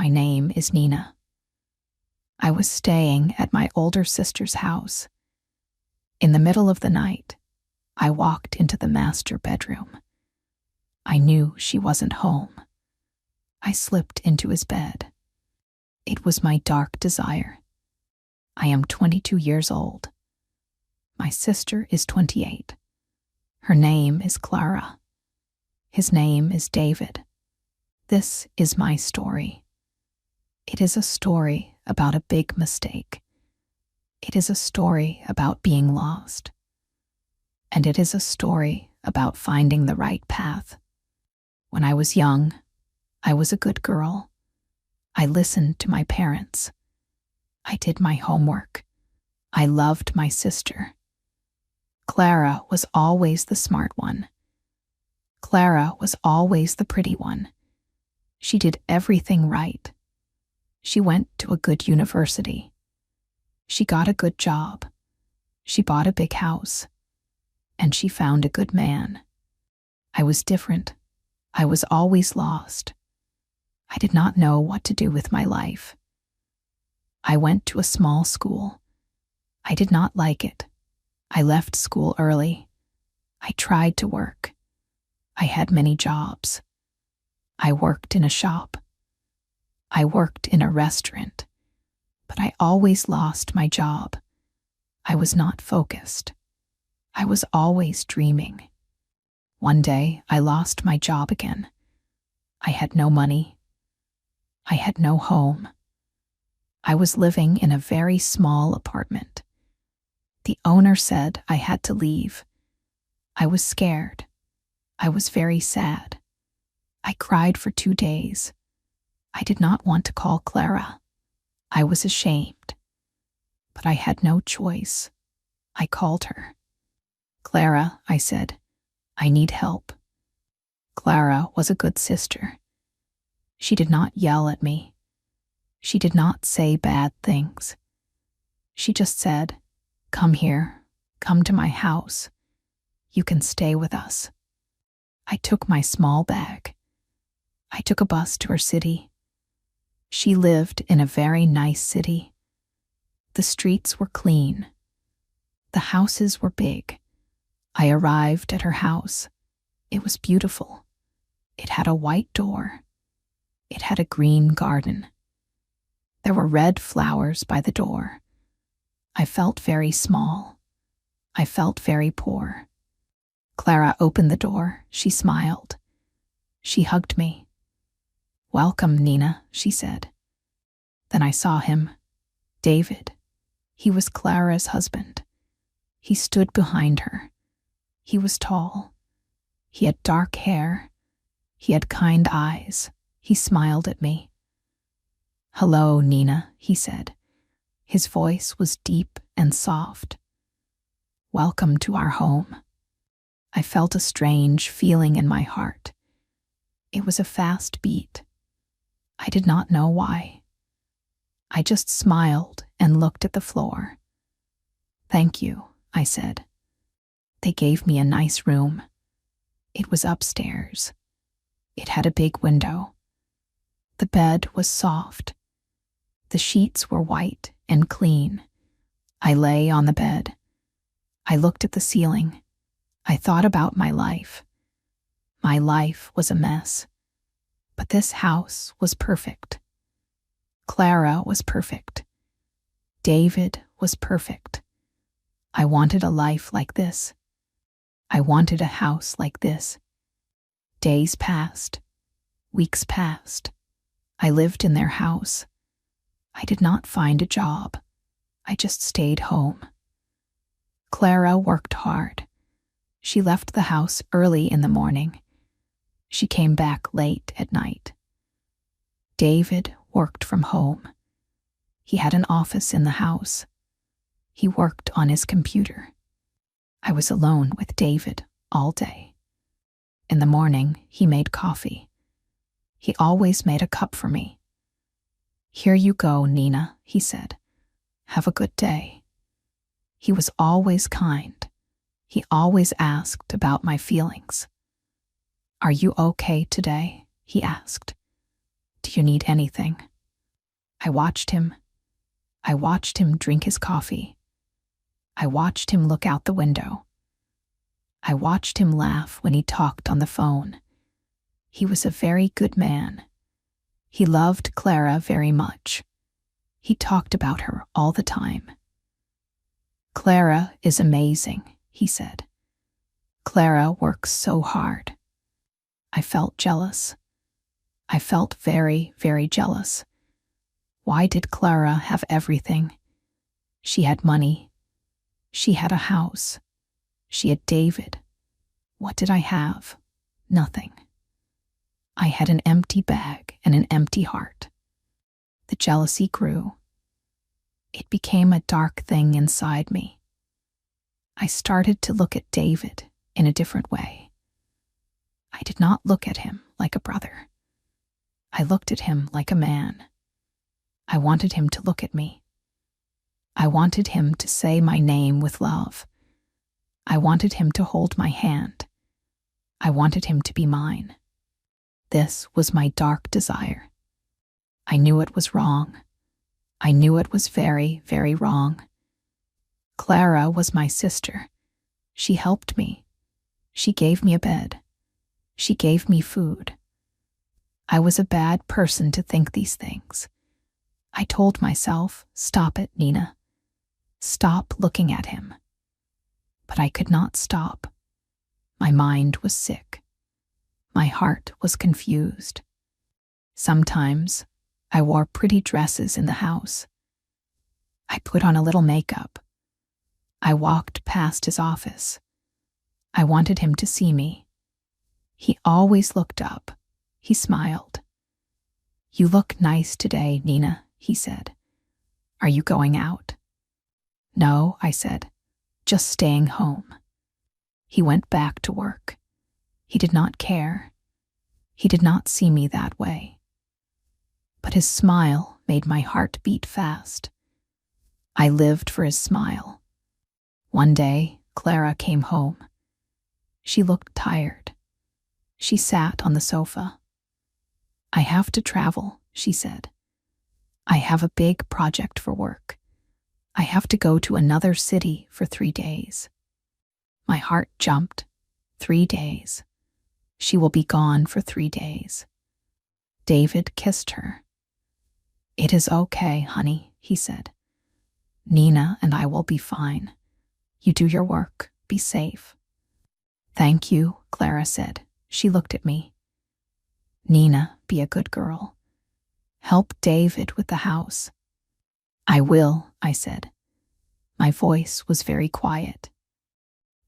My name is Nina. I was staying at my older sister's house. In the middle of the night, I walked into the master bedroom. I knew she wasn't home. I slipped into his bed. It was my dark desire. I am 22 years old. My sister is 28. Her name is Clara. His name is David. This is my story. It is a story about a big mistake. It is a story about being lost. And it is a story about finding the right path. When I was young, I was a good girl. I listened to my parents. I did my homework. I loved my sister. Clara was always the smart one. Clara was always the pretty one. She did everything right. She went to a good university. She got a good job. She bought a big house. And she found a good man. I was different. I was always lost. I did not know what to do with my life. I went to a small school. I did not like it. I left school early. I tried to work. I had many jobs. I worked in a shop. I worked in a restaurant. But I always lost my job. I was not focused. I was always dreaming. One day, I lost my job again. I had no money. I had no home. I was living in a very small apartment. The owner said I had to leave. I was scared. I was very sad. I cried for 2 days. I did not want to call Clara. I was ashamed. But I had no choice. I called her. Clara, I said, I need help. Clara was a good sister. She did not yell at me. She did not say bad things. She just said, come here, come to my house. You can stay with us. I took my small bag. I took a bus to her city. She lived in a very nice city. The streets were clean. The houses were big. I arrived at her house. It was beautiful. It had a white door. It had a green garden. There were red flowers by the door. I felt very small. I felt very poor. Clara opened the door. She smiled. She hugged me. Welcome, Nina, she said. Then I saw him. David. He was Clara's husband. He stood behind her. He was tall. He had dark hair. He had kind eyes. He smiled at me. Hello, Nina, he said. His voice was deep and soft. Welcome to our home. I felt a strange feeling in my heart. It was a fast beat. I did not know why. I just smiled and looked at the floor. Thank you, I said. They gave me a nice room. It was upstairs. It had a big window. The bed was soft. The sheets were white and clean. I lay on the bed. I looked at the ceiling. I thought about my life. My life was a mess. But this house was perfect. Clara was perfect. David was perfect. I wanted a life like this. I wanted a house like this. Days passed. Weeks passed. I lived in their house. I did not find a job. I just stayed home. Clara worked hard. She left the house early in the morning. She came back late at night. David worked from home. He had an office in the house. He worked on his computer. I was alone with David all day. In the morning, he made coffee. He always made a cup for me. Here you go, Nina, he said. Have a good day. He was always kind. He always asked about my feelings. Are you okay today? He asked. Do you need anything? I watched him. I watched him drink his coffee. I watched him look out the window. I watched him laugh when he talked on the phone. He was a very good man. He loved Clara very much. He talked about her all the time. Clara is amazing, he said. Clara works so hard. I felt jealous. I felt very, very jealous. Why did Clara have everything? She had money. She had a house. She had David. What did I have? Nothing. I had an empty bag and an empty heart. The jealousy grew. It became a dark thing inside me. I started to look at David in a different way. I did not look at him like a brother. I looked at him like a man. I wanted him to look at me. I wanted him to say my name with love. I wanted him to hold my hand. I wanted him to be mine. This was my dark desire. I knew it was wrong. I knew it was very, very wrong. Clara was my sister. She helped me. She gave me a bed. She gave me food. I was a bad person to think these things. I told myself, stop it, Nina. Stop looking at him. But I could not stop. My mind was sick. My heart was confused. Sometimes I wore pretty dresses in the house. I put on a little makeup. I walked past his office. I wanted him to see me. He always looked up. He smiled. You look nice today, Nina, he said. Are you going out? No, I said, just staying home. He went back to work. He did not care. He did not see me that way. But his smile made my heart beat fast. I lived for his smile. One day, Clara came home. She looked tired. She sat on the sofa. I have to travel, she said. I have a big project for work. I have to go to another city for 3 days. My heart jumped. 3 days. She will be gone for 3 days. David kissed her. It is okay, honey, he said. Nina and I will be fine. You do your work. Be safe. Thank you, Clara said. She looked at me. Nina, be a good girl. Help David with the house. I will, I said. My voice was very quiet.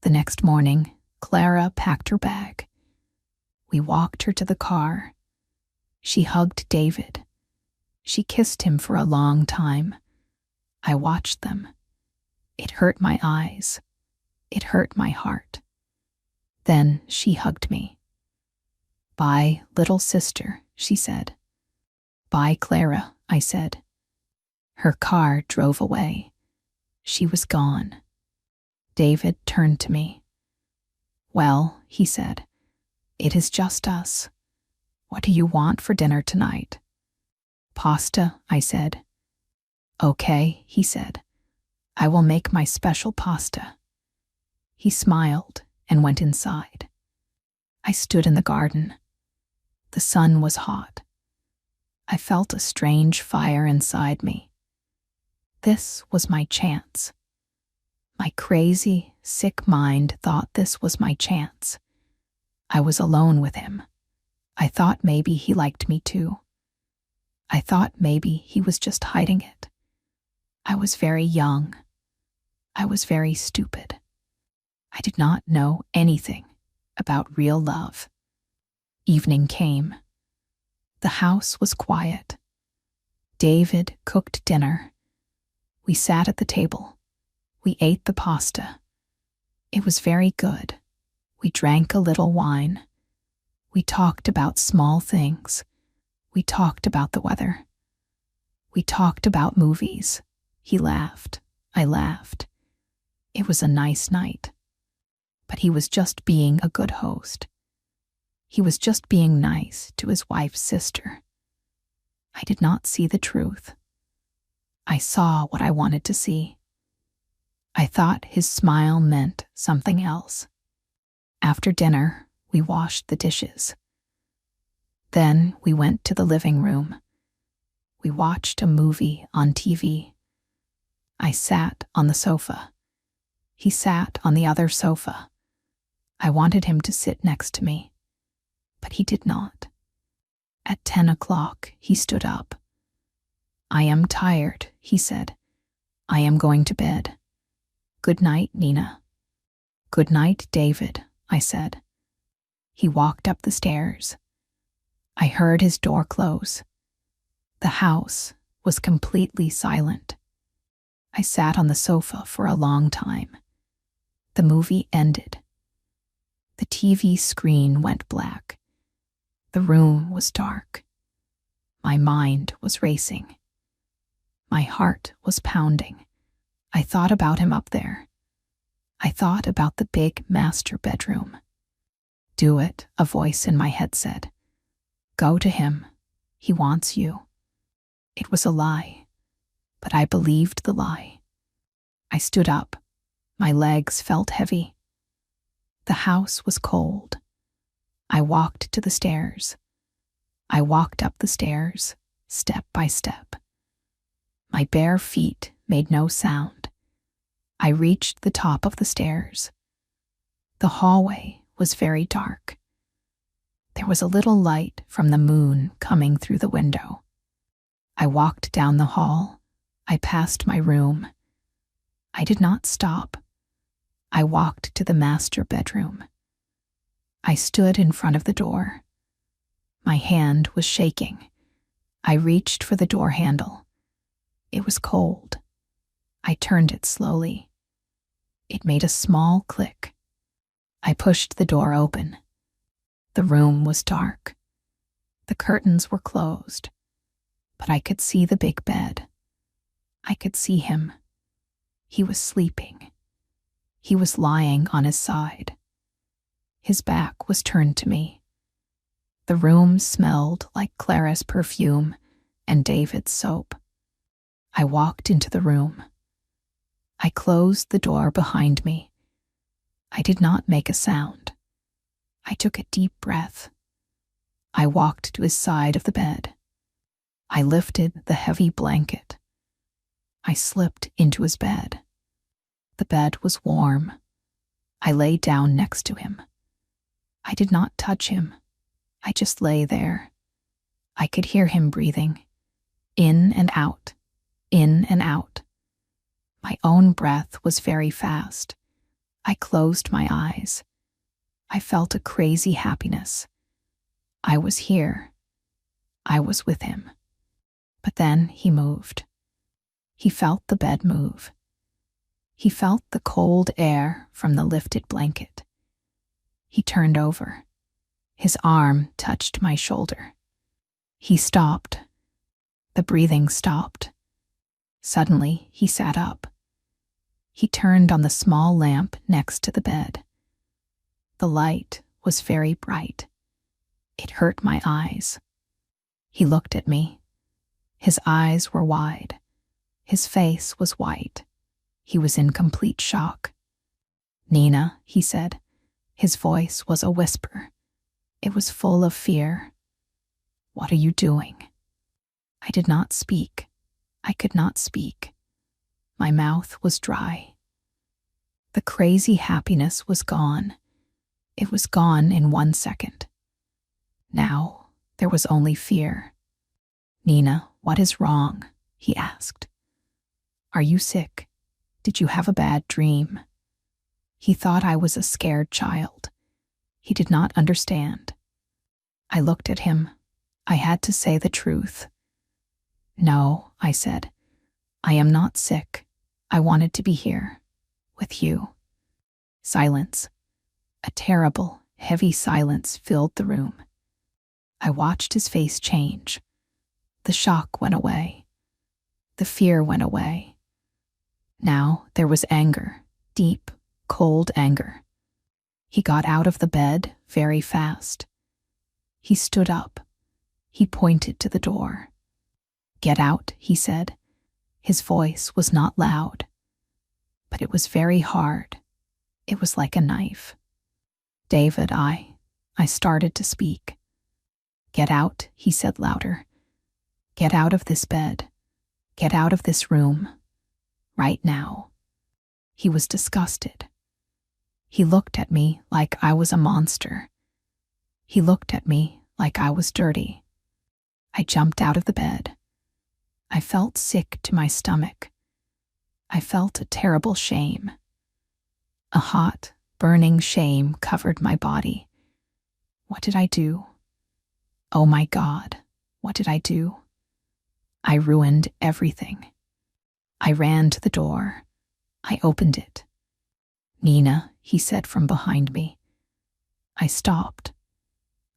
The next morning, Clara packed her bag. We walked her to the car. She hugged David. She kissed him for a long time. I watched them. It hurt my eyes. It hurt my heart. Then she hugged me. Bye, little sister, she said. Bye, Clara, I said. Her car drove away. She was gone. David turned to me. Well, he said, it is just us. What do you want for dinner tonight? Pasta, I said. Okay, he said. I will make my special pasta. He smiled and went inside. I stood in the garden. The sun was hot. I felt a strange fire inside me. This was my chance. My crazy, sick mind thought this was my chance. I was alone with him. I thought maybe he liked me too. I thought maybe he was just hiding it. I was very young. I was very stupid. I did not know anything about real love. Evening came. The house was quiet. David cooked dinner. We sat at the table. We ate the pasta. It was very good. We drank a little wine. We talked about small things. We talked about the weather. We talked about movies. He laughed. I laughed. It was a nice night. But he was just being a good host. He was just being nice to his wife's sister. I did not see the truth. I saw what I wanted to see. I thought his smile meant something else. After dinner, we washed the dishes. Then we went to the living room. We watched a movie on TV. I sat on the sofa. He sat on the other sofa. I wanted him to sit next to me, but he did not. At 10 o'clock, he stood up. "I am tired," he said. "I am going to bed. Good night, Nina." "Good night, David," I said. He walked up the stairs. I heard his door close. The house was completely silent. I sat on the sofa for a long time. The movie ended. The TV screen went black. The room was dark. My mind was racing. My heart was pounding. I thought about him up there. I thought about the big master bedroom. "Do it," a voice in my head said. "Go to him. He wants you." It was a lie, but I believed the lie. I stood up. My legs felt heavy. The house was cold. I walked to the stairs. I walked up the stairs, step by step. My bare feet made no sound. I reached the top of the stairs. The hallway was very dark. There was a little light from the moon coming through the window. I walked down the hall. I passed my room. I did not stop. I walked to the master bedroom. I stood in front of the door. My hand was shaking. I reached for the door handle. It was cold. I turned it slowly. It made a small click. I pushed the door open. The room was dark. The curtains were closed, but I could see the big bed. I could see him. He was sleeping. He was lying on his side. His back was turned to me. The room smelled like Clara's perfume and David's soap. I walked into the room. I closed the door behind me. I did not make a sound. I took a deep breath. I walked to his side of the bed. I lifted the heavy blanket. I slipped into his bed. The bed was warm. I lay down next to him. I did not touch him. I just lay there. I could hear him breathing, in and out, in and out. My own breath was very fast. I closed my eyes. I felt a crazy happiness. I was here. I was with him. But then he moved. He felt the bed move. He felt the cold air from the lifted blanket. He turned over. His arm touched my shoulder. He stopped. The breathing stopped. Suddenly, he sat up. He turned on the small lamp next to the bed. The light was very bright. It hurt my eyes. He looked at me. His eyes were wide. His face was white. He was in complete shock. "Nina," he said. His voice was a whisper. It was full of fear. "What are you doing?" I did not speak. I could not speak. My mouth was dry. The crazy happiness was gone. It was gone in 1 second. Now there was only fear. "Nina, what is wrong?" he asked. "Are you sick? Did you have a bad dream?" He thought I was a scared child. He did not understand. I looked at him. I had to say the truth. "No," I said. "I am not sick. I wanted to be here, with you." Silence. A terrible, heavy silence filled the room. I watched his face change. The shock went away. The fear went away. Now there was anger, deep, cold anger. He got out of the bed very fast. He stood up. He pointed to the door. "Get out," he said. His voice was not loud, but it was very hard. It was like a knife. "David, I started to speak. "Get out," he said louder. "Get out of this bed. Get out of this room. Right now." He was disgusted. He looked at me like I was a monster. He looked at me like I was dirty. I jumped out of the bed. I felt sick to my stomach. I felt a terrible shame. A hot, burning shame covered my body. What did I do? Oh my God, what did I do? I ruined everything. I ran to the door. I opened it. "Nina," he said from behind me. I stopped.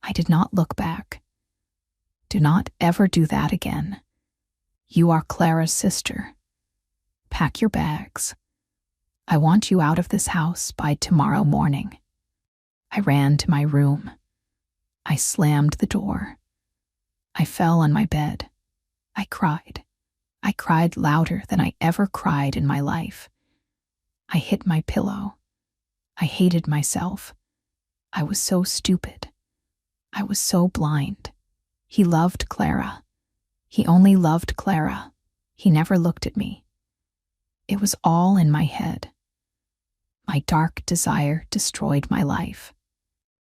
I did not look back. "Do not ever do that again. You are Clara's sister. Pack your bags. I want you out of this house by tomorrow morning." I ran to my room. I slammed the door. I fell on my bed. I cried. I cried louder than I ever cried in my life. I hit my pillow. I hated myself. I was so stupid. I was so blind. He loved Clara. He only loved Clara. He never looked at me. It was all in my head. My dark desire destroyed my life.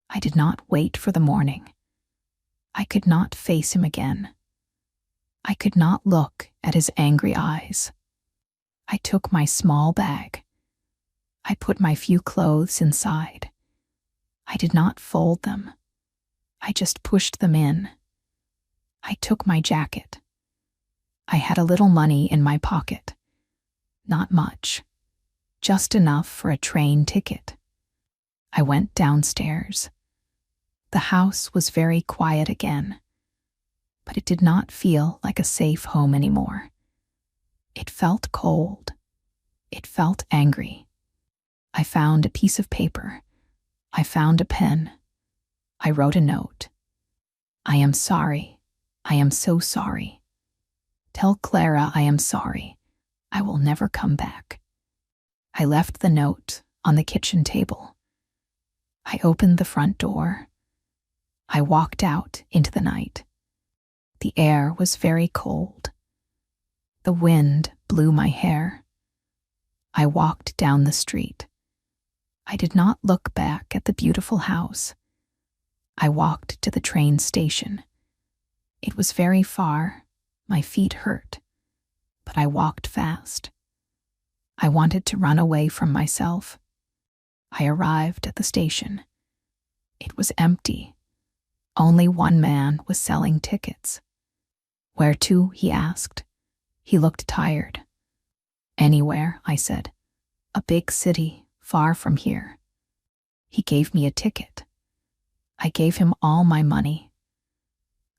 I did not wait for the morning. I could not face him again. I could not look at his angry eyes. I took my small bag. I put my few clothes inside. I did not fold them. I just pushed them in. I took my jacket. I had a little money in my pocket. Not much. Just enough for a train ticket. I went downstairs. The house was very quiet again, but it did not feel like a safe home anymore. It felt cold. It felt angry. I found a piece of paper. I found a pen. I wrote a note. "I am sorry. I am so sorry. Tell Clara I am sorry. I will never come back." I left the note on the kitchen table. I opened the front door. I walked out into the night. The air was very cold. The wind blew my hair. I walked down the street. I did not look back at the beautiful house. I walked to the train station. It was very far. My feet hurt, but I walked fast. I wanted to run away from myself. I arrived at the station. It was empty. Only one man was selling tickets. "Where to?" he asked. He looked tired. "Anywhere," I said. "A big city, far from here." He gave me a ticket. I gave him all my money.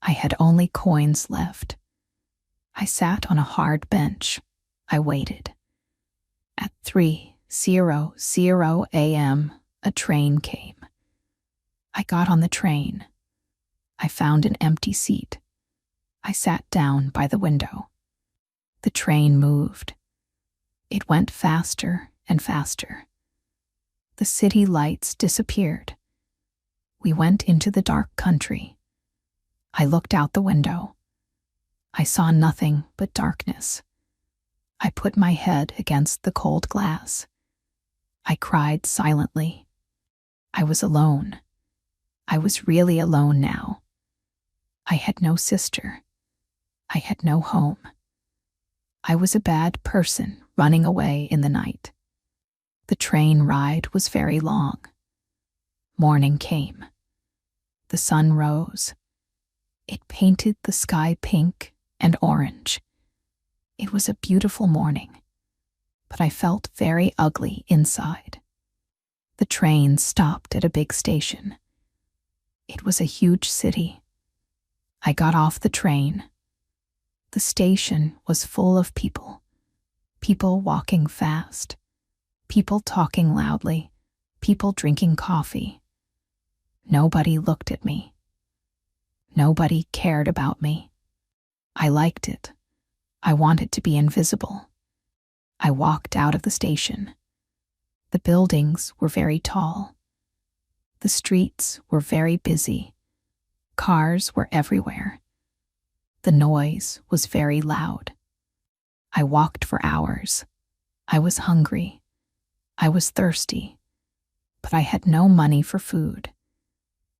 I had only coins left. I sat on a hard bench. I waited. At 3:00 a.m., a train came. I got on the train. I found an empty seat. I sat down by the window. The train moved. It went faster and faster. The city lights disappeared. We went into the dark country. I looked out the window. I saw nothing but darkness. I put my head against the cold glass. I cried silently. I was alone. I was really alone now. I had no sister. I had no home. I was a bad person running away in the night. The train ride was very long. Morning came. The sun rose. It painted the sky pink and orange. It was a beautiful morning, but I felt very ugly inside. The train stopped at a big station. It was a huge city. I got off the train. The station was full of people. People walking fast. People talking loudly. People drinking coffee. Nobody looked at me. Nobody cared about me. I liked it. I wanted to be invisible. I walked out of the station. The buildings were very tall. The streets were very busy. Cars were everywhere. The noise was very loud. I walked for hours. I was hungry. I was thirsty. But I had no money for food.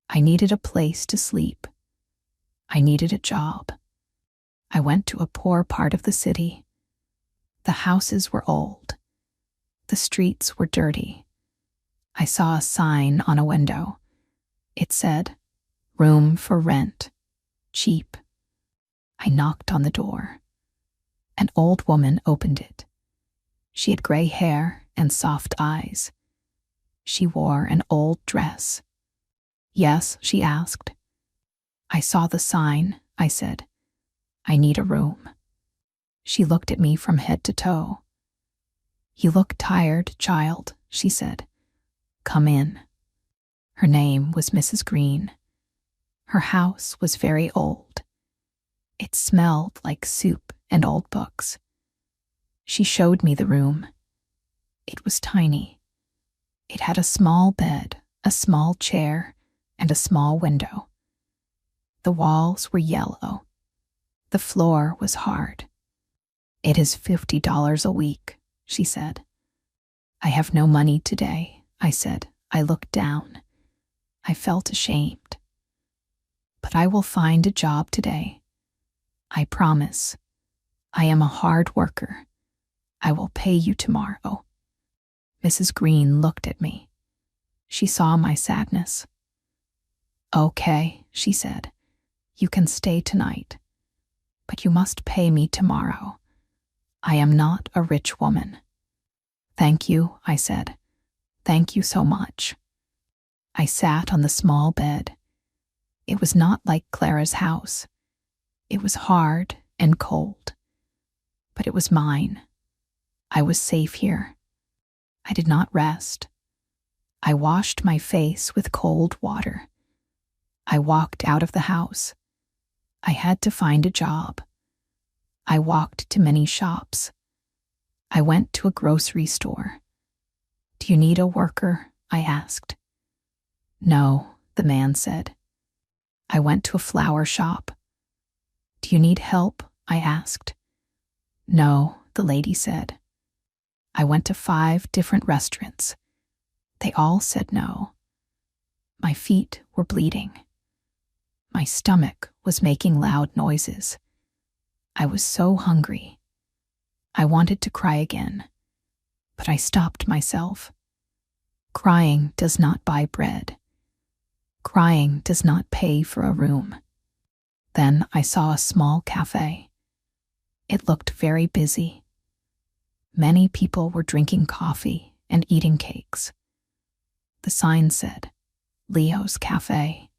I needed a place to sleep. I needed a job. I went to a poor part of the city. The houses were old. The streets were dirty. I saw a sign on a window. It said, "Room for rent. Cheap." I knocked on the door. An old woman opened it. She had gray hair and soft eyes. She wore an old dress. "Yes?" she asked. "I saw the sign," I said. "I need a room." She looked at me from head to toe. "You look tired, child," she said. "Come in." Her name was Mrs. Green. Her house was very old. It smelled like soup and old books. She showed me the room. It was tiny. It had a small bed, a small chair, and a small window. The walls were yellow. The floor was hard. "It is $50 a week," she said. "I have no money today," I said. I looked down. I felt ashamed. "But I will find a job today. I promise. I am a hard worker. I will pay you tomorrow." Mrs. Green looked at me. She saw my sadness. "Okay," she said. "You can stay tonight. But you must pay me tomorrow. I am not a rich woman." "Thank you," I said. "Thank you so much." I sat on the small bed. It was not like Clara's house. It was hard and cold. But it was mine. I was safe here. I did not rest. I washed my face with cold water. I walked out of the house. I had to find a job. I walked to many shops. I went to a grocery store. "Do you need a worker?" I asked. "No," the man said. I went to a flower shop. "Do you need help?" I asked. "No," the lady said. I went to 5 different restaurants. They all said no. My feet were bleeding. My stomach was making loud noises. I was so hungry. I wanted to cry again, but I stopped myself. Crying does not buy bread. Crying does not pay for a room. Then I saw a small cafe. It looked very busy. Many people were drinking coffee and eating cakes. The sign said, "Leo's Cafe."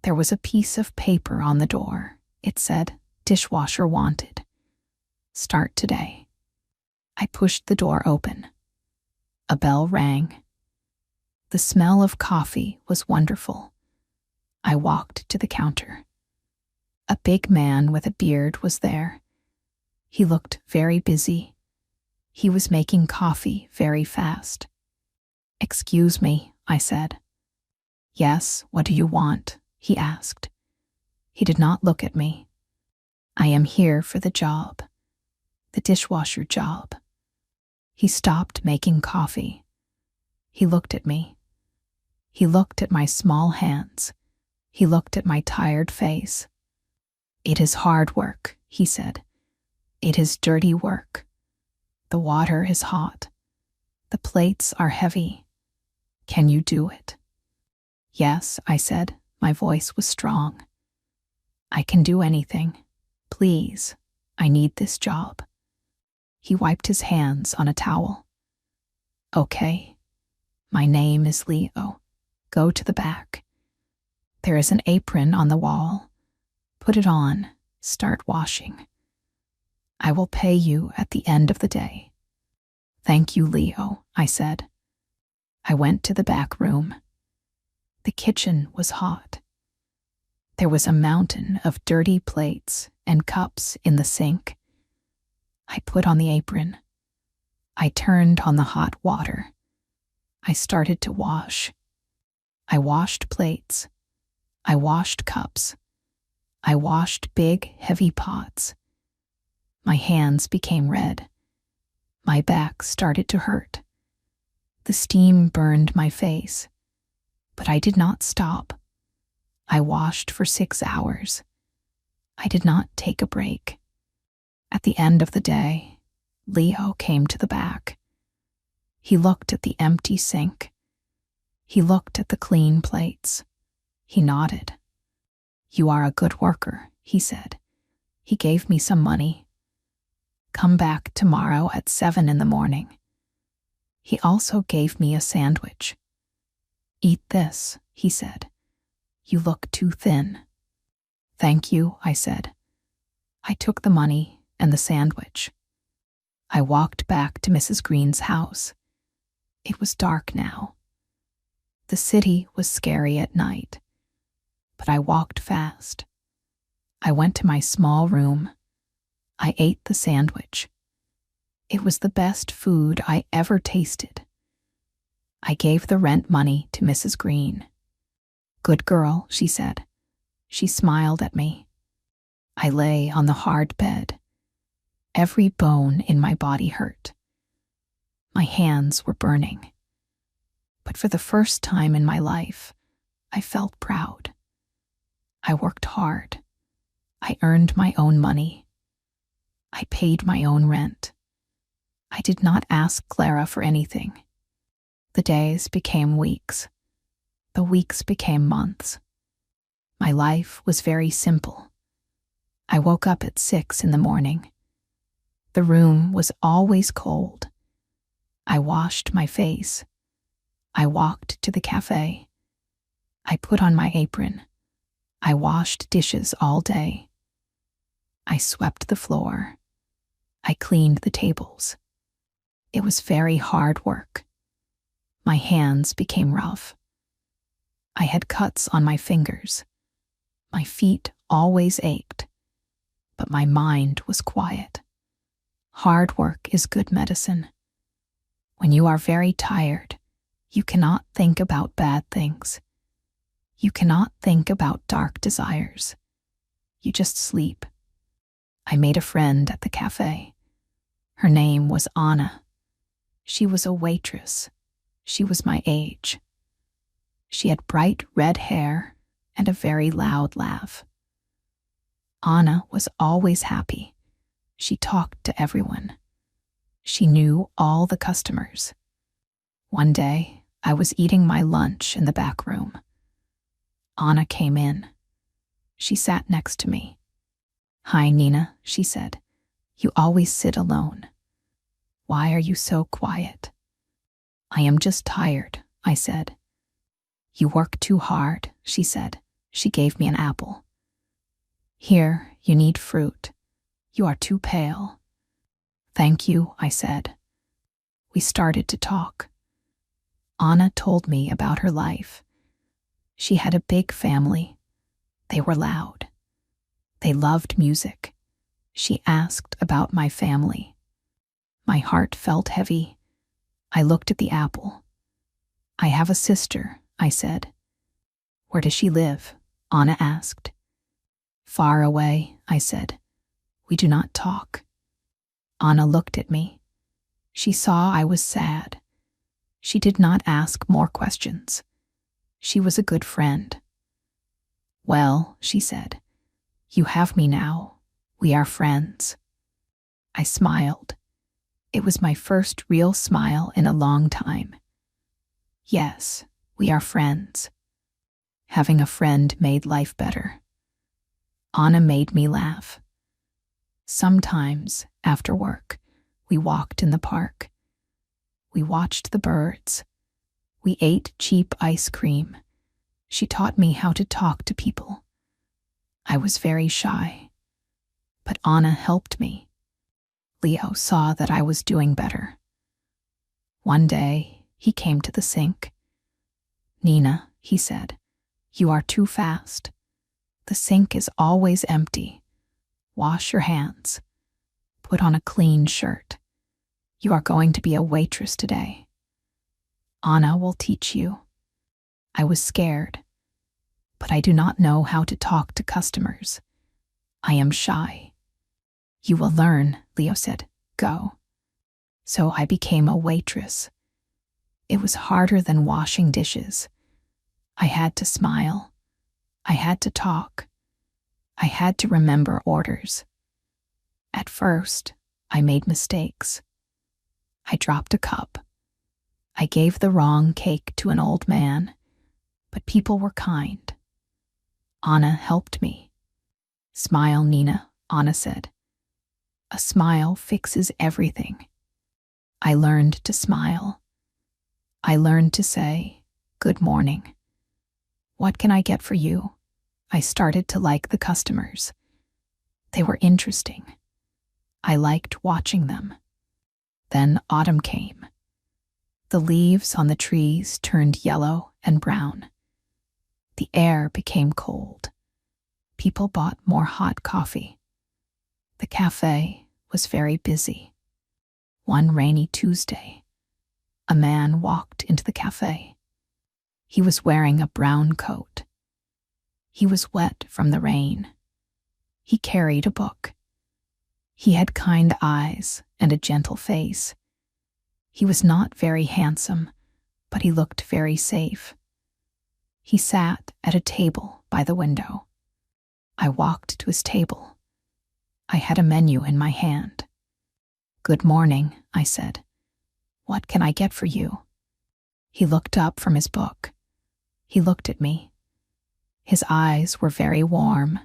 There was a piece of paper on the door. It said, "Dishwasher wanted. Start today." I pushed the door open. A bell rang. The smell of coffee was wonderful. I walked to the counter. A big man with a beard was there. He looked very busy. He was making coffee very fast. "Excuse me," I said. "Yes, what do you want?" he asked. He did not look at me. "I am here for the job. The dishwasher job." He stopped making coffee. He looked at me. He looked at my small hands. He looked at my tired face. "It is hard work," he said. "It is dirty work. The water is hot. The plates are heavy. Can you do it?" "Yes," I said. My voice was strong. "I can do anything. Please, I need this job." He wiped his hands on a towel. "Okay. My name is Leo. Go to the back. There is an apron on the wall. Put it on. Start washing. I will pay you at the end of the day." "Thank you, Leo," I said. I went to the back room. The kitchen was hot. There was a mountain of dirty plates and cups in the sink. I put on the apron. I turned on the hot water. I started to wash. I washed plates. I washed cups. I washed big, heavy pots. My hands became red. My back started to hurt. The steam burned my face. But I did not stop. I washed for 6 hours. I did not take a break. At the end of the day, Leo came to the back. He looked at the empty sink. He looked at the clean plates. He nodded. "You are a good worker," he said. He gave me some money. "Come back tomorrow at 7 in the morning." He also gave me a sandwich. "Eat this," he said. "You look too thin." "Thank you," I said. I took the money and the sandwich. I walked back to Mrs. Green's house. It was dark now. The city was scary at night, but I walked fast. I went to my small room. I ate the sandwich. It was the best food I ever tasted. I gave the rent money to Mrs. Green. "Good girl," she said. She smiled at me. I lay on the hard bed. Every bone in my body hurt. My hands were burning. But for the first time in my life, I felt proud. I worked hard. I earned my own money. I paid my own rent. I did not ask Clara for anything. The days became weeks. The weeks became months. My life was very simple. I woke up at 6 in the morning. The room was always cold. I washed my face. I walked to the cafe. I put on my apron. I washed dishes all day. I swept the floor. I cleaned the tables. It was very hard work. My hands became rough. I had cuts on my fingers. My feet always ached, but my mind was quiet. Hard work is good medicine. When you are very tired, you cannot think about bad things. You cannot think about dark desires. You just sleep. I made a friend at the cafe. Her name was Anna. She was a waitress. She was my age. She had bright red hair and a very loud laugh. Anna was always happy. She talked to everyone. She knew all the customers. One day, I was eating my lunch in the back room. Anna came in. She sat next to me. "Hi, Nina," she said. "You always sit alone. Why are you so quiet?" "I am just tired," I said. "You work too hard," she said. She gave me an apple. "Here, you need fruit. You are too pale." "Thank you," I said. We started to talk. Anna told me about her life. She had a big family. They were loud. They loved music. She asked about my family. My heart felt heavy. I looked at the apple. "I have a sister," I said. "Where does she live?" Anna asked. "Far away," I said. "We do not talk." Anna looked at me. She saw I was sad. She did not ask more questions. She was a good friend. "Well," she said, "you have me now. We are friends." I smiled. It was my first real smile in a long time. Yes, we are friends. Having a friend made life better. Anna made me laugh. Sometimes, after work, we walked in the park. We watched the birds. We ate cheap ice cream. She taught me how to talk to people. I was very shy, but Anna helped me. Leo saw that I was doing better. One day, he came to the sink. "Nina," he said, "you are too fast. The sink is always empty. Wash your hands." Put on a clean shirt. You are going to be a waitress today. Anna will teach you. I was scared, but I do not know how to talk to customers. I am shy. You will learn, Leo said. Go. So I became a waitress. It was harder than washing dishes. I had to smile. I had to talk. I had to remember orders. At first, I made mistakes. I dropped a cup. I gave the wrong cake to an old man, but people were kind. Anna helped me. Smile, Nina, Anna said. A smile fixes everything. I learned to smile. I learned to say, good morning. What can I get for you? I started to like the customers. They were interesting. I liked watching them. Then autumn came. The leaves on the trees turned yellow and brown. The air became cold. People bought more hot coffee. The cafe was very busy. One rainy Tuesday, a man walked into the cafe. He was wearing a brown coat. He was wet from the rain. He carried a book. He had kind eyes and a gentle face. He was not very handsome, but he looked very safe. He sat at a table by the window. I walked to his table. I had a menu in my hand. Good morning, I said. What can I get for you? He looked up from his book. He looked at me. His eyes were very warm.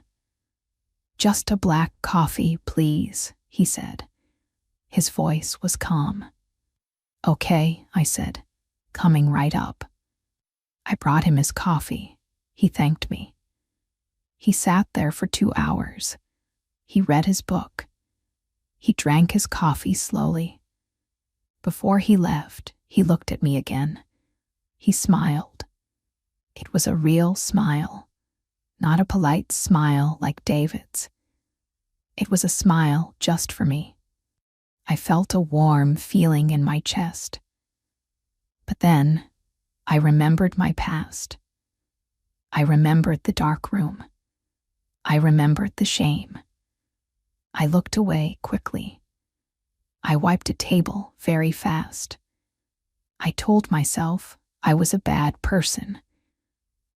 Just a black coffee, please, he said. His voice was calm. Okay, I said, coming right up. I brought him his coffee. He thanked me. He sat there for 2 hours. He read his book. He drank his coffee slowly. Before he left, he looked at me again. He smiled. It was a real smile, not a polite smile like David's. It was a smile just for me. I felt a warm feeling in my chest. But then, I remembered my past. I remembered the dark room. I remembered the shame. I looked away quickly. I wiped a table very fast. I told myself I was a bad person.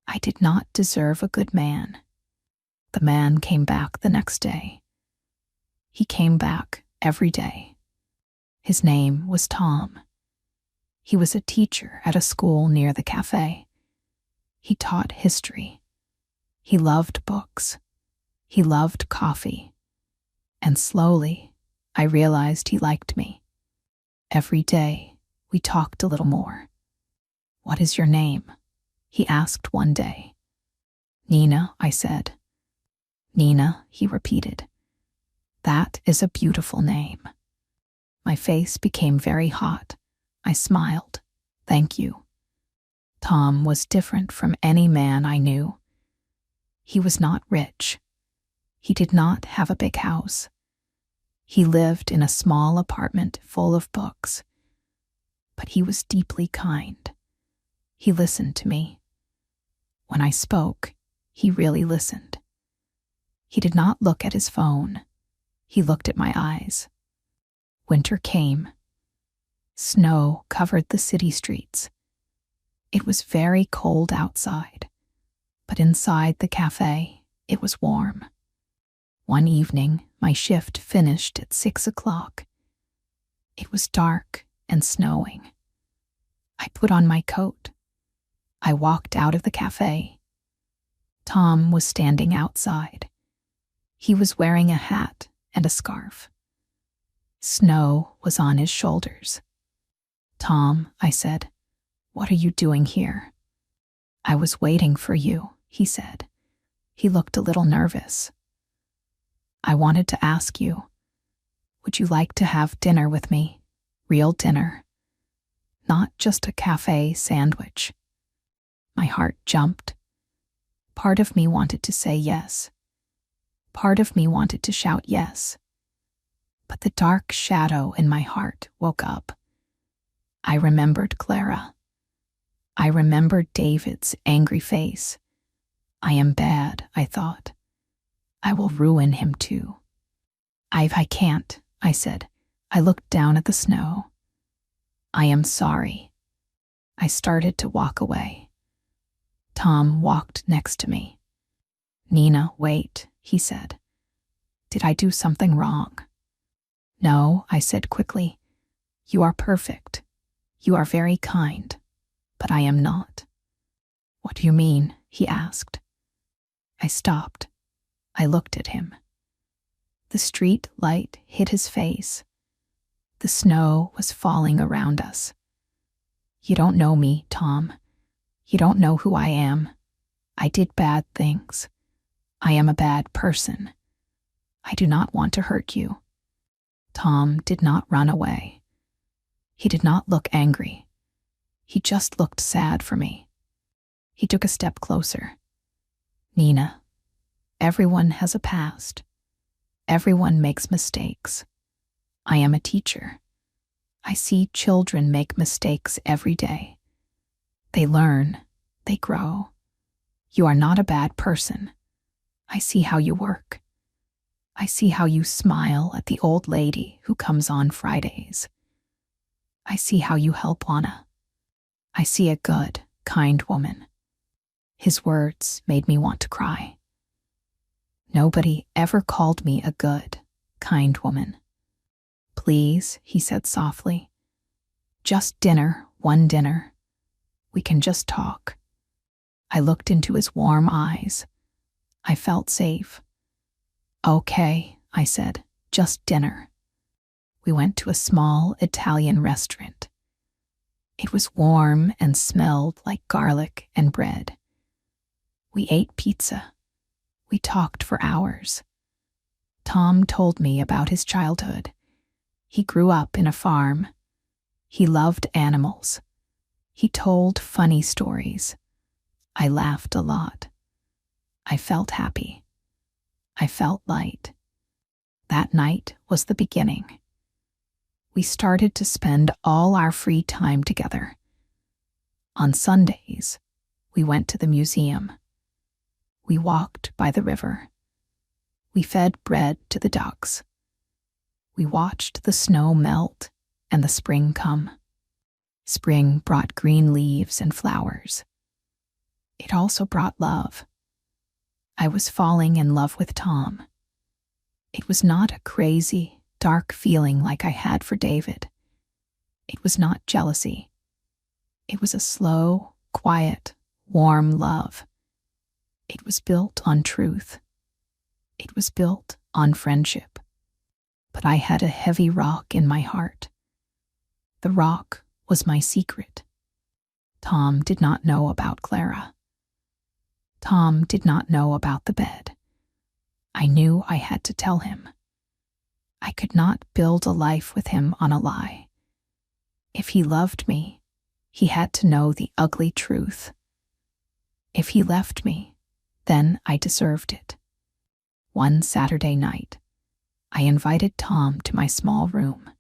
I did not deserve a good man. The man came back the next day. He came back every day. His name was Tom. He was a teacher at a school near the cafe. He taught history. He loved books. He loved coffee. And slowly, I realized he liked me. Every day, we talked a little more. What is your name? He asked one day. Nina, I said. Nina, he repeated. That is a beautiful name. My face became very hot. I smiled. Thank you. Tom was different from any man I knew. He was not rich. He did not have a big house. He lived in a small apartment full of books. But he was deeply kind. He listened to me. When I spoke, he really listened. He did not look at his phone. He looked at my eyes. Winter came. Snow covered the city streets. It was very cold outside, but inside the cafe, it was warm. One evening, my shift finished at 6 o'clock. It was dark and snowing. I put on my coat. I walked out of the cafe. Tom was standing outside. He was wearing a hat and a scarf. Snow was on his shoulders. Tom, I said, what are you doing here? I was waiting for you, he said. He looked a little nervous. I wanted to ask you, would you like to have dinner with me? Real dinner. Not just a cafe sandwich. My heart jumped. Part of me wanted to say yes. Part of me wanted to shout yes. But the dark shadow in my heart woke up. I remembered Clara. I remembered David's angry face. I am bad, I thought. I will ruin him too. I can't, I said. I looked down at the snow. I am sorry. I started to walk away. Tom walked next to me. Nina, wait, he said. Did I do something wrong? No, I said quickly. You are perfect. You are very kind. But I am not. What do you mean? He asked. I stopped. I looked at him. The street light hit his face. The snow was falling around us. You don't know me, Tom. You don't know who I am. I did bad things. I am a bad person. I do not want to hurt you. Tom did not run away. He did not look angry. He just looked sad for me. He took a step closer. Nina, everyone has a past. Everyone makes mistakes. I am a teacher. I see children make mistakes every day. They learn. They grow. You are not a bad person. I see how you work. I see how you smile at the old lady who comes on Fridays. I see how you help Anna. I see a good, kind woman. His words made me want to cry. Nobody ever called me a good, kind woman. Please, he said softly. Just dinner, one dinner. We can just talk. I looked into his warm eyes. I felt safe. Okay, I said, just dinner. We went to a small Italian restaurant. It was warm and smelled like garlic and bread. We ate pizza. We talked for hours. Tom told me about his childhood. He grew up in a farm. He loved animals. He told funny stories. I laughed a lot. I felt happy. I felt light. That night was the beginning. We started to spend all our free time together. On Sundays, we went to the museum. We walked by the river. We fed bread to the ducks. We watched the snow melt and the spring come. Spring brought green leaves and flowers. It also brought love. I was falling in love with Tom. It was not a crazy, dark feeling like I had for David. It was not jealousy. It was a slow, quiet, warm love. It was built on truth. It was built on friendship. But I had a heavy rock in my heart. The rock was my secret. Tom did not know about Clara. Tom did not know about the bed. I knew I had to tell him. I could not build a life with him on a lie. If he loved me, he had to know the ugly truth. If he left me, then I deserved it. One Saturday night, I invited Tom to my small room.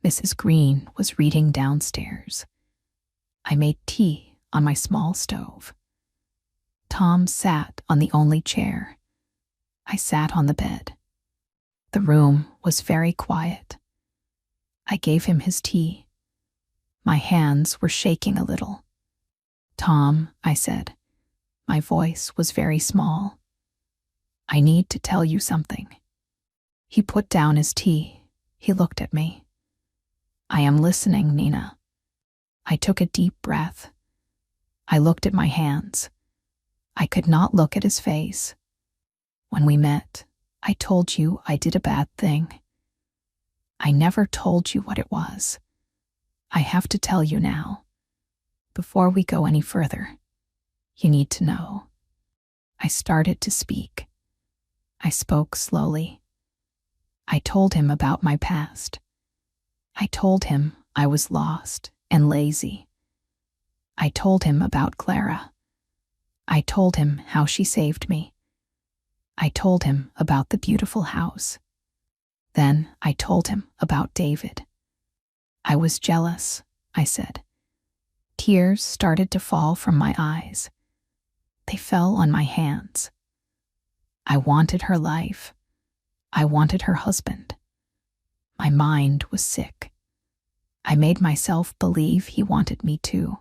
Mrs. Green was reading downstairs. I made tea on my small stove. Tom sat on the only chair. I sat on the bed. The room was very quiet. I gave him his tea. My hands were shaking a little. Tom, I said. My voice was very small. I need to tell you something. He put down his tea. He looked at me. I am listening, Nina. I took a deep breath. I looked at my hands. I could not look at his face. When we met, I told you I did a bad thing. I never told you what it was. I have to tell you now. Before we go any further, you need to know. I started to speak. I spoke slowly. I told him about my past. I told him I was lost and lazy. I told him about Clara. I told him how she saved me. I told him about the beautiful house. Then I told him about David. I was jealous, I said. Tears started to fall from my eyes. They fell on my hands. I wanted her life. I wanted her husband. My mind was sick. I made myself believe he wanted me too.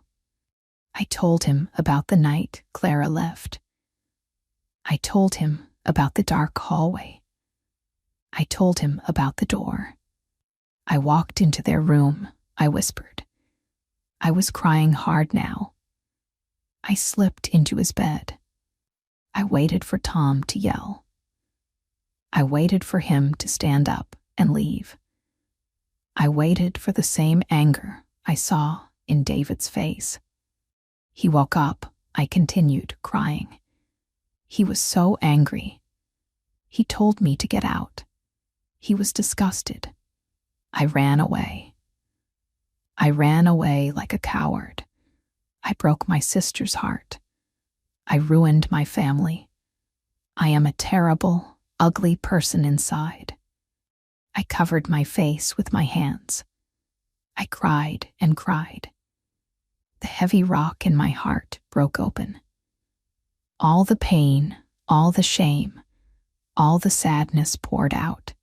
I told him about the night Clara left. I told him about the dark hallway. I told him about the door. I walked into their room, I whispered. I was crying hard now. I slipped into his bed. I waited for Tom to yell. I waited for him to stand up and leave. I waited for the same anger I saw in David's face. He woke up, I continued, crying. He was so angry. He told me to get out. He was disgusted. I ran away. I ran away like a coward. I broke my sister's heart. I ruined my family. I am a terrible, ugly person inside. I covered my face with my hands. I cried and cried. The heavy rock in my heart broke open. All the pain, all the shame, all the sadness poured out.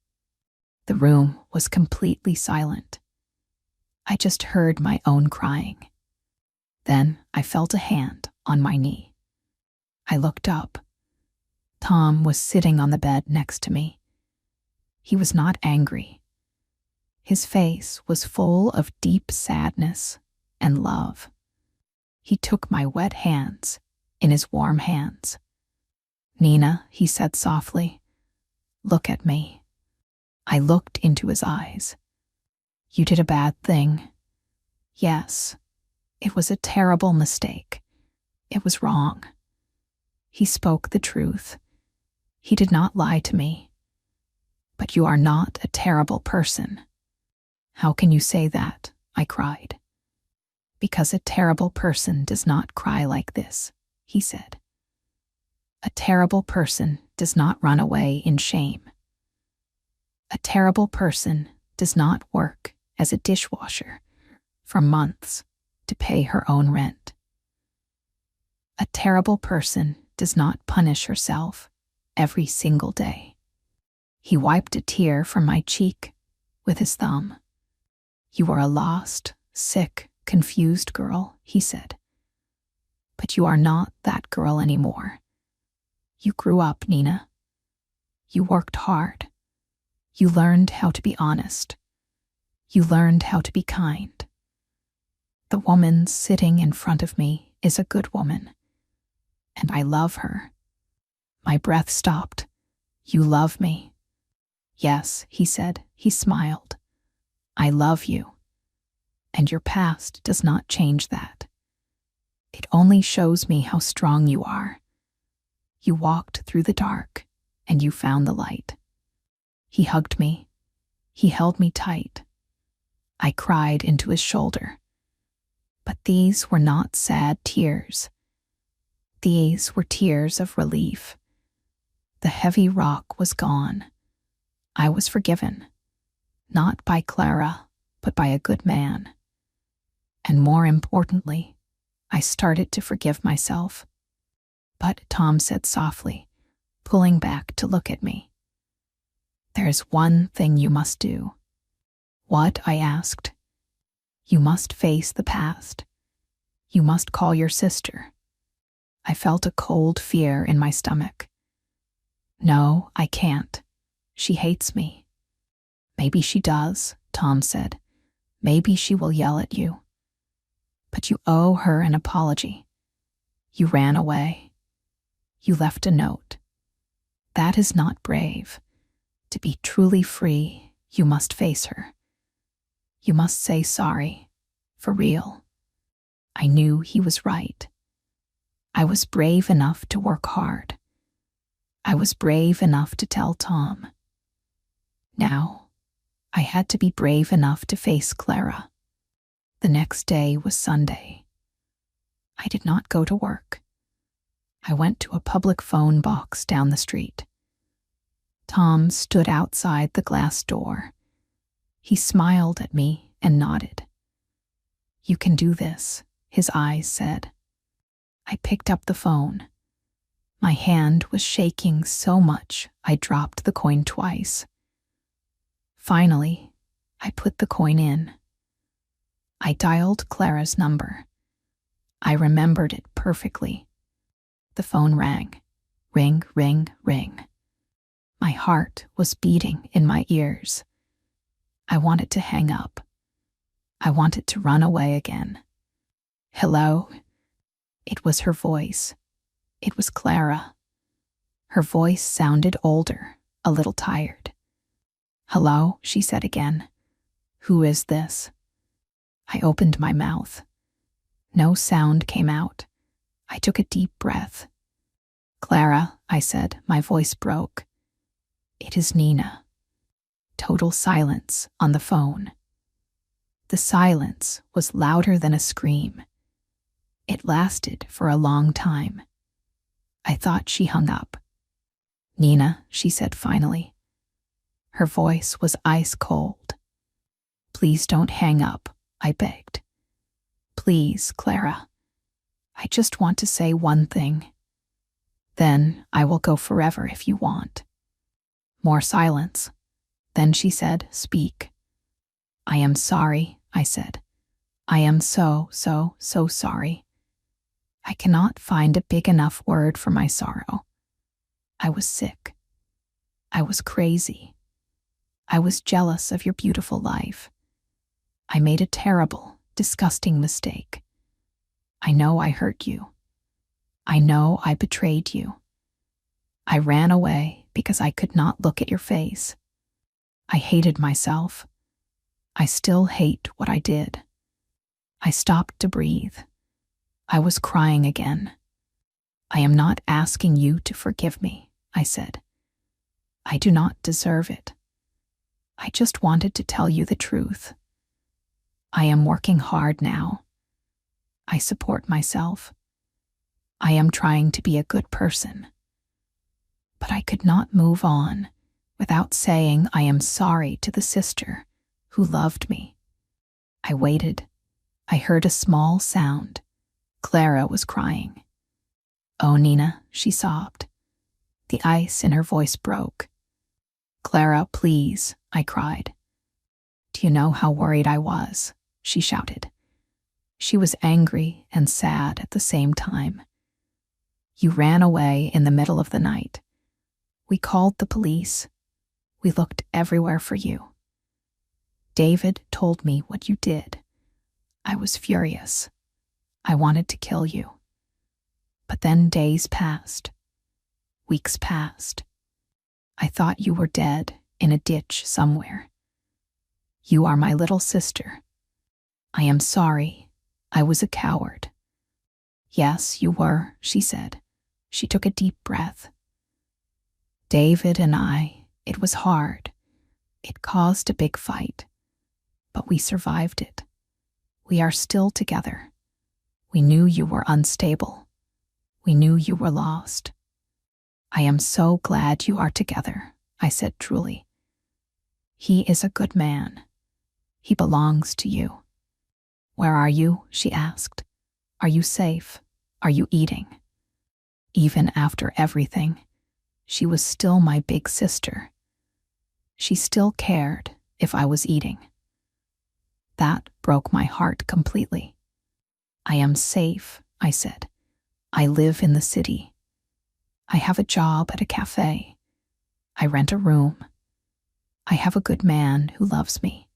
The room was completely silent. I just heard my own crying. Then I felt a hand on my knee. I looked up. Tom was sitting on the bed next to me. He was not angry. His face was full of deep sadness and love. He took my wet hands in his warm hands. "Nina," he said softly, "look at me." I looked into his eyes. "You did a bad thing." "Yes, it was a terrible mistake. It was wrong." He spoke the truth. He did not lie to me. "But you are not a terrible person." "How can you say that?" I cried. "Because a terrible person does not cry like this," he said. "A terrible person does not run away in shame. A terrible person does not work as a dishwasher for months to pay her own rent. A terrible person does not punish herself every single day." He wiped a tear from my cheek with his thumb. "You are a lost, sick, confused girl," he said. "But you are not that girl anymore. You grew up, Nina. You worked hard. You learned how to be honest. You learned how to be kind. The woman sitting in front of me is a good woman, and I love her." My breath stopped. "You love me?" "Yes," he said. He smiled. "I love you. And your past does not change that. It only shows me how strong you are. You walked through the dark, and you found the light." He hugged me. He held me tight. I cried into his shoulder. But these were not sad tears. These were tears of relief. The heavy rock was gone. I was forgiven, not by Clara, but by a good man. And more importantly, I started to forgive myself. "But," Tom said softly, pulling back to look at me, "there's one thing you must do." "What?" I asked. "You must face the past. You must call your sister." I felt a cold fear in my stomach. "No, I can't. She hates me." "Maybe she does," Tom said. "Maybe she will yell at you. But you owe her an apology. You ran away. You left a note. That is not brave. To be truly free, you must face her. You must say sorry, for real." I knew he was right. I was brave enough to work hard. I was brave enough to tell Tom. Now, I had to be brave enough to face Clara. The next day was Sunday. I did not go to work. I went to a public phone box down the street. Tom stood outside the glass door. He smiled at me and nodded. "You can do this," his eyes said. I picked up the phone. My hand was shaking so much I dropped the coin twice. Finally, I put the coin in. I dialed Clara's number. I remembered it perfectly. The phone rang. Ring, ring, ring. My heart was beating in my ears. I wanted to hang up. I wanted to run away again. "Hello?" It was her voice. It was Clara. Her voice sounded older, a little tired. "Hello," she said again. "Who is this?" I opened my mouth. No sound came out. I took a deep breath. "Clara," I said, my voice broke. "It is Nina." Total silence on the phone. The silence was louder than a scream. It lasted for a long time. I thought she hung up. "Nina," she said finally. Her voice was ice cold. "Please don't hang up," I begged. "Please, Clara. I just want to say one thing. Then I will go forever if you want." More silence. Then she said, "Speak." "I am sorry," I said. "I am so sorry. I cannot find a big enough word for my sorrow. I was sick. I was crazy. I was jealous of your beautiful life. I made a terrible, disgusting mistake. I know I hurt you. I know I betrayed you. I ran away because I could not look at your face. I hated myself. I still hate what I did. I stopped to breathe. I was crying again. I am not asking you to forgive me," I said. "I do not deserve it. I just wanted to tell you the truth. I am working hard now. I support myself. I am trying to be a good person. But I could not move on without saying I am sorry to the sister who loved me." I waited. I heard a small sound. Clara was crying. "Oh, Nina," she sobbed. The ice in her voice broke. "Clara, please," I cried. "Do you know how worried I was?" she shouted. She was angry and sad at the same time. "You ran away in the middle of the night. We called the police. We looked everywhere for you. David told me what you did. I was furious. I wanted to kill you. But then days passed. Weeks passed. I thought you were dead in a ditch somewhere. You are my little sister. I am sorry. I was a coward." "Yes, you were," she said. She took a deep breath. "David and I, it was hard. It caused a big fight. But we survived it. We are still together. We knew you were unstable. We knew you were lost. I am so glad you are together," I said truly. "He is a good man. He belongs to you." "Where are you?" she asked. "Are you safe? Are you eating?" Even after everything, she was still my big sister. She still cared if I was eating. That broke my heart completely. "I am safe," I said. "I live in the city. I have a job at a cafe. I rent a room. I have a good man who loves me.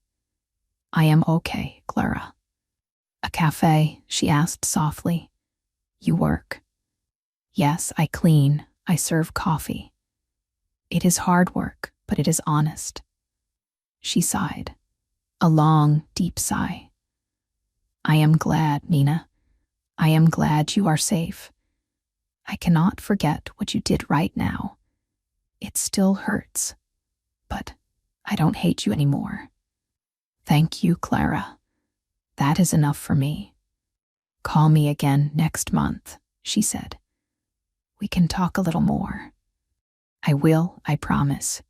I am okay, Clara." "A cafe?" she asked softly. "You work?" "Yes, I clean. I serve coffee. It is hard work, but it is honest." She sighed. A long, deep sigh. "I am glad, Nina. I am glad you are safe. I cannot forget what you did right now. It still hurts, but I don't hate you anymore. Thank you, Clara. That is enough for me. Call me again next month," she said. "We can talk a little more." I will, I promise.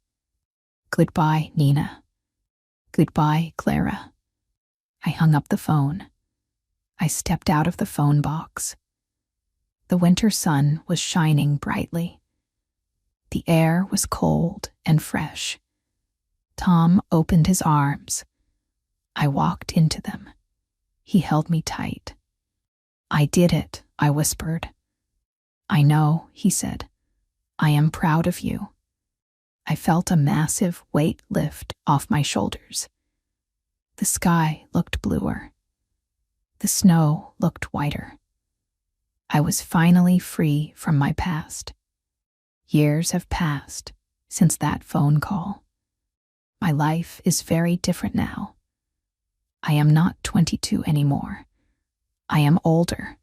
Goodbye, Nina. Goodbye, Clara. I hung up the phone. I stepped out of the phone box. The winter sun was shining brightly. The air was cold and fresh. Tom opened his arms. I walked into them. He held me tight. I did it, I whispered. I know, he said. I am proud of you. I felt a massive weight lift off my shoulders. The sky looked bluer. The snow looked whiter. I was finally free from my past. Years have passed since that phone call. My life is very different now. I am not 22 anymore. I am older.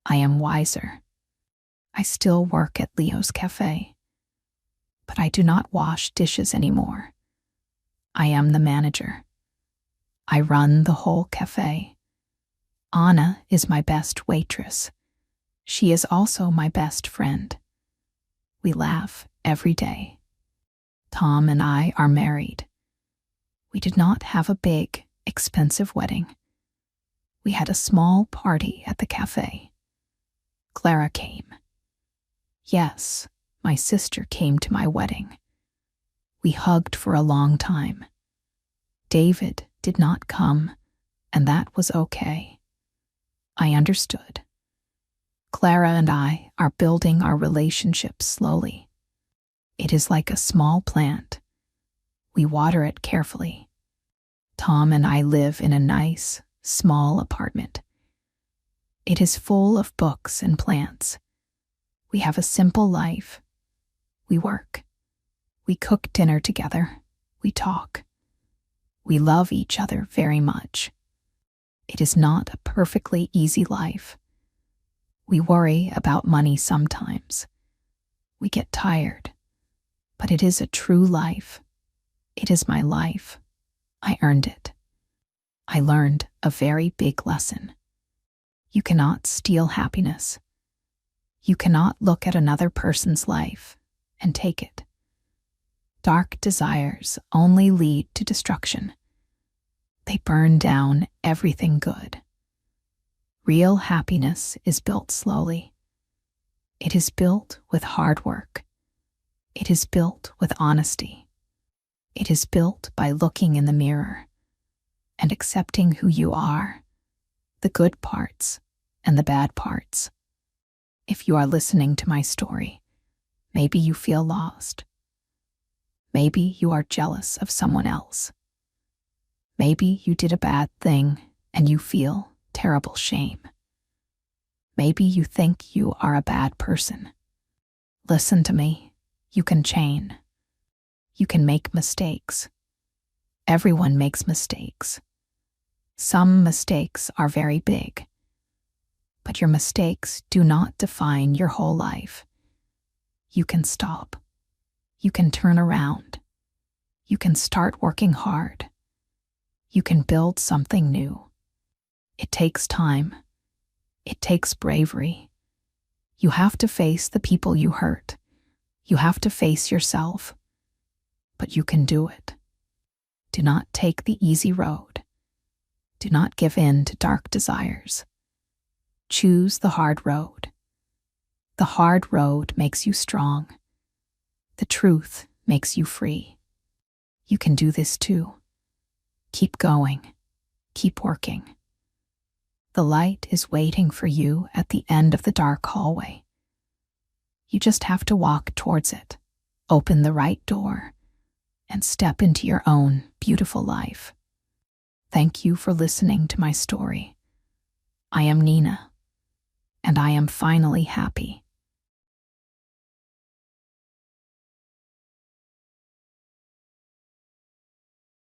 I am wiser. I still work at Leo's Cafe. But I do not wash dishes anymore. I am the manager. I run the whole cafe. Anna is my best waitress. She is also my best friend. We laugh every day. Tom and I are married. We did not have a big, expensive wedding. We had a small party at the cafe. Clara came. Yes, my sister came to my wedding. We hugged for a long time. David did not come, and that was okay. I understood. Clara and I are building our relationship slowly. It is like a small plant. We water it carefully. Tom and I live in a nice, small apartment. It is full of books and plants. We have a simple life. We work. We cook dinner together. We talk. We love each other very much. It is not a perfectly easy life. We worry about money sometimes. We get tired. But it is a true life. It is my life. I earned it. I learned a very big lesson. You cannot steal happiness. You cannot look at another person's life and take it. Dark desires only lead to destruction. They burn down everything good. Real happiness is built slowly. It is built with hard work. It is built with honesty. It is built by looking in the mirror and accepting who you are, the good parts and the bad parts. If you are listening to my story, maybe you feel lost. Maybe you are jealous of someone else. Maybe you did a bad thing and you feel terrible shame. Maybe you think you are a bad person. Listen to me. You can change. You can make mistakes. Everyone makes mistakes. Some mistakes are very big. But your mistakes do not define your whole life. You can stop. You can turn around. You can start working hard. You can build something new. It takes time. It takes bravery. You have to face the people you hurt. You have to face yourself. But you can do it. Do not take the easy road. Do not give in to dark desires. Choose the hard road. The hard road makes you strong. The truth makes you free. You can do this too. Keep going. Keep working. The light is waiting for you at the end of the dark hallway. You just have to walk towards it, open the right door, and step into your own beautiful life. Thank you for listening to my story. I am Nina, and I am finally happy.